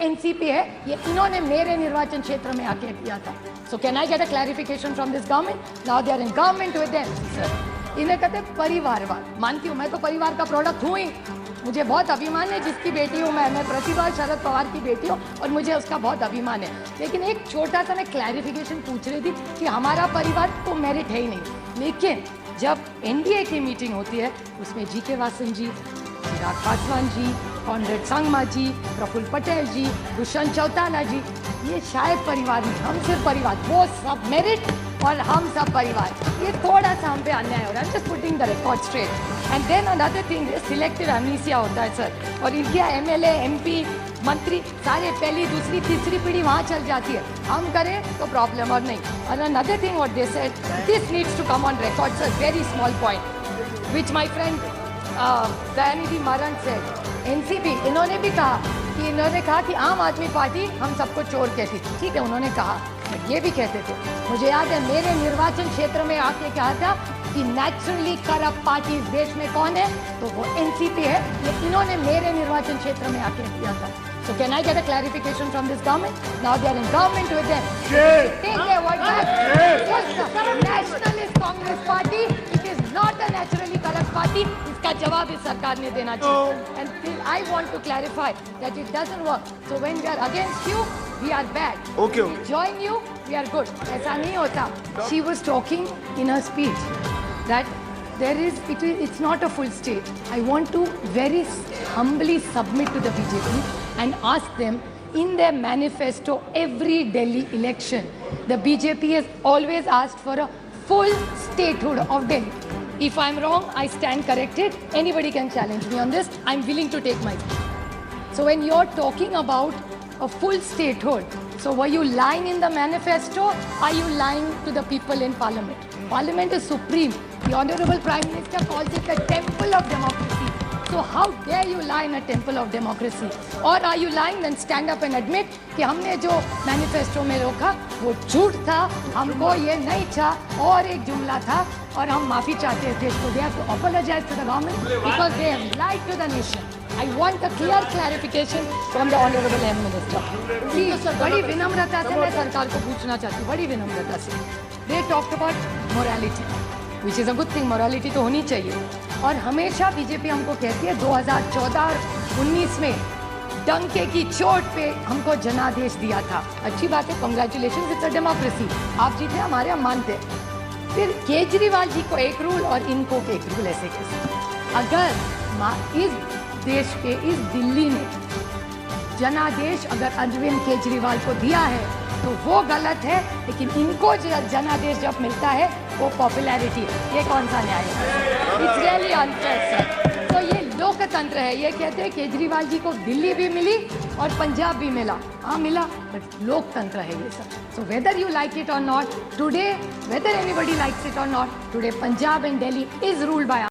NCP है, ये इन्होंने मेरे निर्वाचन क्षेत्र में आके किया था। So can I get a clarification from this government? Now they are in government with them. Sir इन्हें कहते हैं परिवारवाद। मानती हूँ, मैं तो परिवार का प्रोडक्ट हूँ ही, मुझे बहुत अभिमान है जिसकी बेटी हूँ मैं प्रतिभा शरद पवार की बेटी हूँ और मुझे उसका बहुत अभिमान है। लेकिन एक छोटा सा मैं क्लैरिफिकेशन पूछ रही थी कि हमारा परिवार तो मेरिट है ही नहीं, लेकिन जब एनडीए की मीटिंग होती है उसमें जी.के. वासन जी, चिराग पासवान जी, कॉनरेड संगमा जी, प्रफुल्ल पटेल जी, दुष्यंत चौटाला जी, ये शायद परिवार नहीं, हम सिर्फ परिवार, वो सब मेरिट और हम सब परिवार। ये थोड़ा सा हम पे अन्याय हो रहा है। Just putting the record straight. And then another thing, selective amnesia होता है सर, और इनके एमएलए, एमपी, मंत्री सारे पहली, दूसरी, तीसरी पीढ़ी वहाँ चल जाती है। हम करें तो प्रॉब्लम और नहीं। और another thing what they said, this needs to come on record sir, very small point which my friend Dayanidhi Maran से एनसीपी, इन्होंने भी कहा कि इन्होंने कहा कि आम आदमी पार्टी हम सबको चोर कहती थी। ठीक है, उन्होंने कहा, बट ये भी कहते थे, मुझे याद है मेरे निर्वाचन क्षेत्र में आके कहा था कि नेचुरली करप्ट पार्टी इस देश में कौन है, तो वो एनसीपी है। ये इन्होंने मेरे निर्वाचन क्षेत्र में आके किया था। So can I get a clarification from this government? Now they are in government with them. Take their word back. Yes, sir. Nationalist Congress Party, it is not a naturally corrupt party. इसका जवाब इस सरकार ने देना चाहिए. And I want to clarify that it doesn't work. So when we are against you, we are bad. Okay. When we join you, we are good. ऐसा नहीं होता. She was talking in her speech that it's not a full state. I want to very humbly submit to the BJP and ask them, in their manifesto every Delhi election, the BJP has always asked for a full statehood of Delhi. If I'm wrong, I stand corrected. Anybody can challenge me on this. I'm willing to take my seat. So when you're talking about a full statehood, so were you lying in the manifesto? Are you lying to the people in Parliament? Parliament is supreme. The Honorable Prime Minister calls it the temple of democracy. So how dare you lie in a temple of democracy? Or are you lying? Then stand up and admit कि हमने जो manifesto में रोका वो झूठ था, हमको ये नहीं था, और एक जुमला था, और हम माफ़ी चाहते हैं देश को। They have to apologize to the government because they have lied to the nation. I want a clear clarification from the Honorable M Minister. Please, बड़ी विनम्रता से मैं सरकार को पूछना चाहती हूँ, बड़ी विनम्रता से। They talked about morality, which is a good thing. Morality तो होनी चाहिए। और हमेशा बीजेपी हमको कहती है 2014 और 19 में डंके की चोट पे हमको जनादेश दिया था। अच्छी बात है, कॉन्ग्रेचुलेशन, इट्स अ डेमोक्रेसी। आप जीते, हमारे हम मानते हैं। फिर केजरीवाल जी को एक रूल और इनको एक रूल, ऐसे कैसे? अगर इस देश के, इस दिल्ली ने जनादेश अगर अरविंद केजरीवाल को दिया है तो वो गलत है, लेकिन इनको जनादेश जब मिलता है वो पॉपुलैरिटी है। ये कौन सा न्याय है? It's really unfair sir. तो ये लोकतंत्र है। ये कहते हैं केजरीवाल जी को दिल्ली भी मिली और पंजाब भी मिला। हाँ मिला, बट लोकतंत्र है ये sir. So whether you like it और not, today whether anybody likes it और not, today Punjab and Delhi is ruled bye